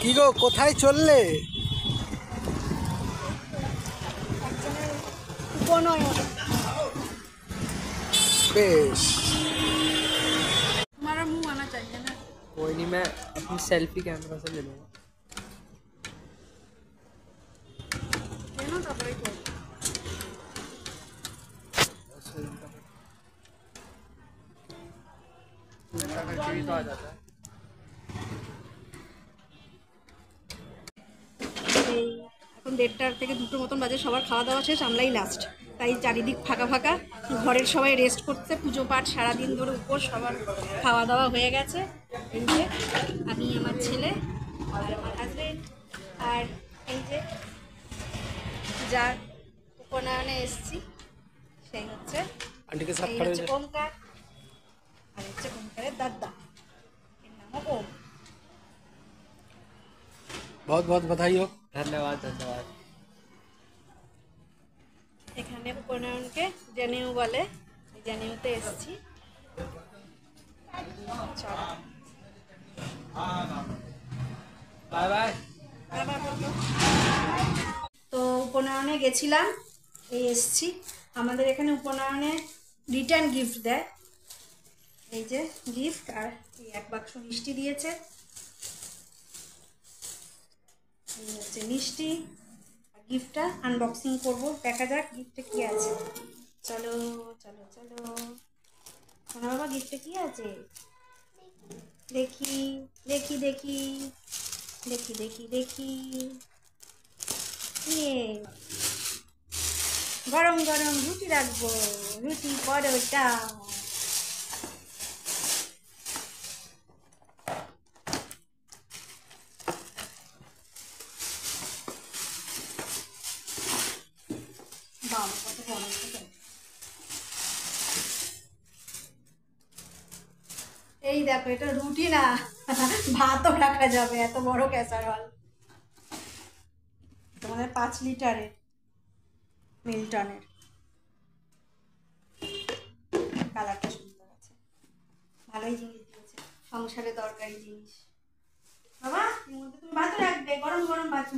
কি গো, কোথায় চললে? बेश। तुम्हारा मुंह आना चाहिए ना। कोई नहीं, मैं अपनी सेल्फी कैमरा से ले लूँगा। तो आ जाता है। এখন 1:30 থেকে 2টো মতন বাজে, সবার খাওয়া দাওয়া শেষ, আমরাই লাস্ট। তাই চারিদিক ফাঁকা ফাঁকা, ঘরের সবাই রেস্ট করছে, পুজো পাঠ সারাদিন ধরে উপর, সবার খাওয়া দাওয়া হয়ে গেছে। এই যে আমি, আমার ছেলে আর আমার হাজবেন্ড, আর এই যে যার উপনয়নে এসছি সেই হচ্ছে आंटी के साथ এই खड़े हो হচ্ছে जाओ। ওমকার, আর হচ্ছে ওমকারের দাদা, এর নামও ওম। बहुत बहुत बधाई हो। धन्यवाद धन्यवाद। এখানে উপনয়নকে জেনেউ বলে, জেনেউতে এসেছি। Bye bye. তো উপনয়নে গেছিলাম, এই এসছি। আমাদের এখানে উপনয়নে রিটার্ন গিফট দেয়, এই যে গিফট, আর এই 1 বাক্স মিষ্টি দিয়েছে। এই হচ্ছে মিষ্টি, আর গিফটটা আনবক্সিং করব, দেখা যাক গিফটে কি আছে। চলো চলো চলো, সোনা বাবা গিফটে কি আছে দেখি দেখি দেখি দেখি দেখি দেখি। ইয়ে, গরম গরম রুটি রাখবো, রুটি পরোটা। বাবা কত বড় একটা। এই দেখো, এটা রুটি না, ভাতও রাখা যাবে, এত বড় ক্যাসারোল। তোমাদের 5 লিটারের মিল্টনের। কালারটা সুন্দর আছে, ভালোই জিনিস দিয়েছে, সংসারে দরকারি জিনিস। বাবা এর মধ্যে তুমি ভাতও রাখবে, গরম গরম ভাত।